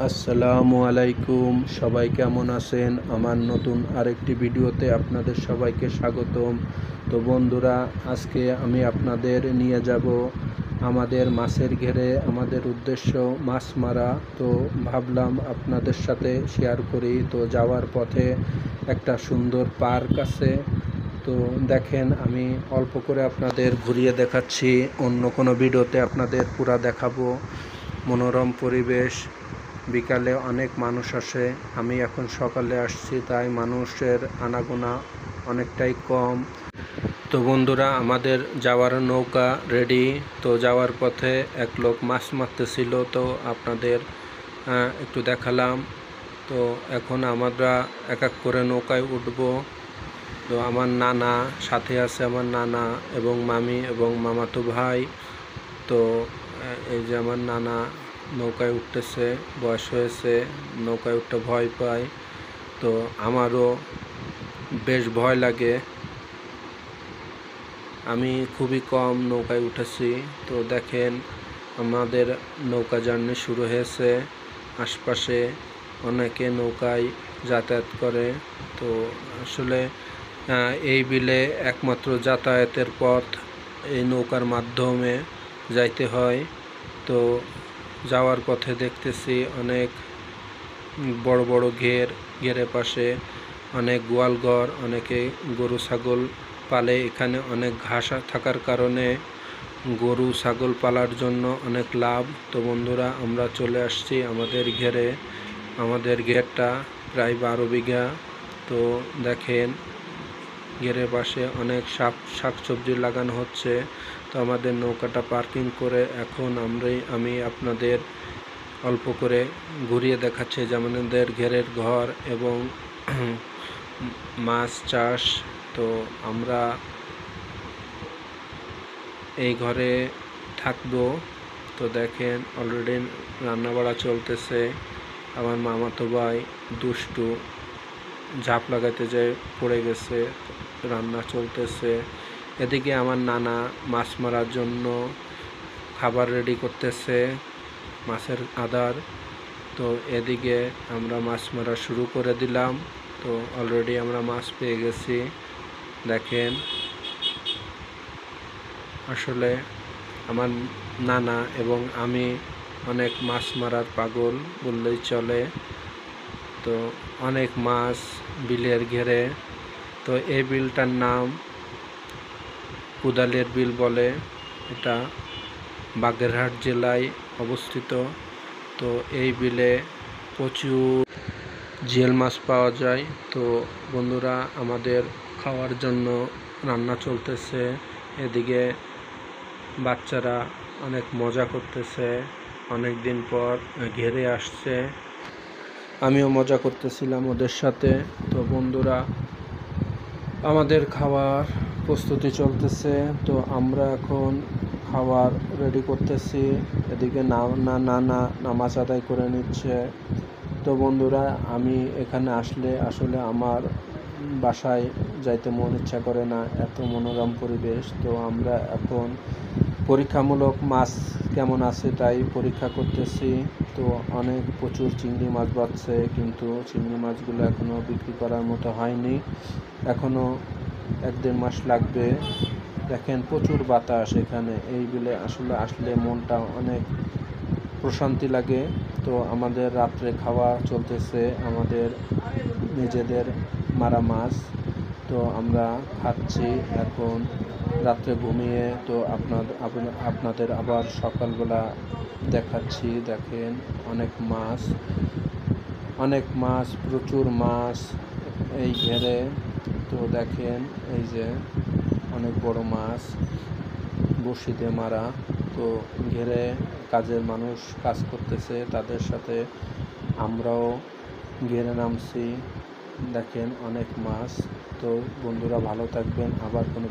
আসসালামু আলাইকুম, সবাই কেমন আছেন? আমার নতুন আরেকটি ভিডিওতে আপনাদের সবাইকে স্বাগতম। তো বন্ধুরা, আজকে আমি আপনাদের নিয়ে যাব আমাদের মাছের ঘেরে। আমাদের উদ্দেশ্য মাছ মারা। তো ভাবলাম আপনাদের সাথে শেয়ার করি। তো যাওয়ার পথে একটা সুন্দর পার্ক আছে। তো দেখেন, আমি অল্প করে আপনাদের ঘুরিয়ে দেখাচ্ছি, অন্য কোনো ভিডিওতে আপনাদের পুরা দেখাবো। মনোরম পরিবেশ, বিকালে অনেক মানুষ আসে। আমি এখন সকালে আসছি, তাই মানুষের আনাগোনা অনেকটাই কম। তো বন্ধুরা, আমাদের যাওয়ার নৌকা রেডি। তো যাওয়ার পথে এক লোক মাছ মারতেছিল, তো আপনাদের একটু দেখালাম। তো এখন আমরা এক এক করে নৌকায় উঠব। তো আমার নানা সাথে আছে, আমার নানা এবং মামি এবং মামাতো ভাই। তো এই যে আমার নানা নৌকায় উঠতেছে, বয়স হয়েছে, নৌকায় উঠতে ভয় পায়। তো আমারও বেশ ভয় লাগে, আমি খুবই কম নৌকায় উঠেছি। তো দেখেন, আমাদের নৌকা জার্নি শুরু হয়েছে। আশপাশে অনেকে নৌকায় যাতায়াত করে। তো আসলে এই বিলে একমাত্র যাতায়াতের পথ এই নৌকার মাধ্যমে যাইতে হয়। তো যাওয়ার পথে দেখতেছি অনেক বড় বড় ঘেরের পাশে অনেক গোয়ালঘর, অনেকে গরু ছাগল পালে। এখানে অনেক ঘাস থাকার কারণে গরু ছাগল পালার জন্য অনেক লাভ। তো বন্ধুরা, আমরা চলে আসছি আমাদের ঘেরে। আমাদের ঘেরটা প্রায় 12 বিঘা। তো দেখেন, ঘেরের পাশে অনেক শাকসবজি লাগানো হচ্ছে। তো আমাদের নৌকাটা পার্কিং করে এখন আমি আপনাদের অল্প করে ঘুরিয়ে দেখাচ্ছি যে আমাদের ঘেরের ঘর এবং মাছ চাষ। তো আমরা এই ঘরে থাকবো। তো দেখেন, অলরেডি রান্নাবাড়া চলতেছে। আমার মামাতো ভাই দুষ্টু ঝাঁপ লাগাতে যেয়ে পড়ে গেছে, রান্না চলতেছে। এদিকে আমার নানা মাছ মারার জন্য খাবার রেডি করতেছে, মাছের আদার। তো এদিকে আমরা মাছ মারা শুরু করে দিলাম। তো অলরেডি আমরা মাছ পেয়ে গেছি। দেখেন, আসলে আমার নানা এবং আমি অনেক মাছ মারার পাগল বললেই চলে। তো অনেক মাছ বিলের ঘেরে। তো এই বিলটার নাম কোদালের বিল বলে। এটা বাগেরহাট জেলায় অবস্থিত। তো এই বিলে প্রচুর জিওল মাছ পাওয়া যায়। তো বন্ধুরা, আমাদের খাওয়ার জন্য রান্না চলতেছে। এদিকে বাচ্চারা অনেক মজা করতেছে, অনেক দিন পর ঘেরে আসছে। আমিও মজা করতেছিলাম ওদের সাথে। তো বন্ধুরা, আমাদের খাওয়ার প্রস্তুতি চলতেছে। তো আমরা এখন খাবার রেডি করতেছি। এদিকে নামাজ আদায় করে নিচ্ছে। তো বন্ধুরা, আমি এখানে আসলে আমার বাসায় যাইতে মন ইচ্ছা করে না, এত মনোরম পরিবেশ। তো আমরা এখন পরীক্ষামূলক মাছ কেমন আছে তাই পরীক্ষা করতেছি। তো প্রচুর চিংড়ি মাছ বাড়ছে, কিন্তু চিংড়ি মাছগুলো এখনও বিক্রি করার মতো হয়নি। এখনও 1-1.5 মাস লাগবে। দেখেন, প্রচুর বাতাস এখানে। এই বিলে আসলে মনটা অনেক প্রশান্তি লাগে। তো আমাদের রাত্রে খাওয়া চলতেছে, আমাদের নিজেদের মারা মাছ। তো আমরা খাচ্ছি এখন রাত্রে ঘুমিয়ে। তো আপনাদের আবার সকালবেলা দেখাচ্ছি। দেখেন, অনেক মাছ, প্রচুর মাছ এই ঘেরে। তো দেখেন, এই যে অনেক বড় মাছ বড়শি দিয়ে মারা। তো ঘেরে কাজের মানুষ কাজ করতেছে, তাদের সাথে আমরাও ঘেরে নামছি। দেখেন, অনেক মাছ। তো বন্ধুরা, ভালো থাকবেন। আবার কোনো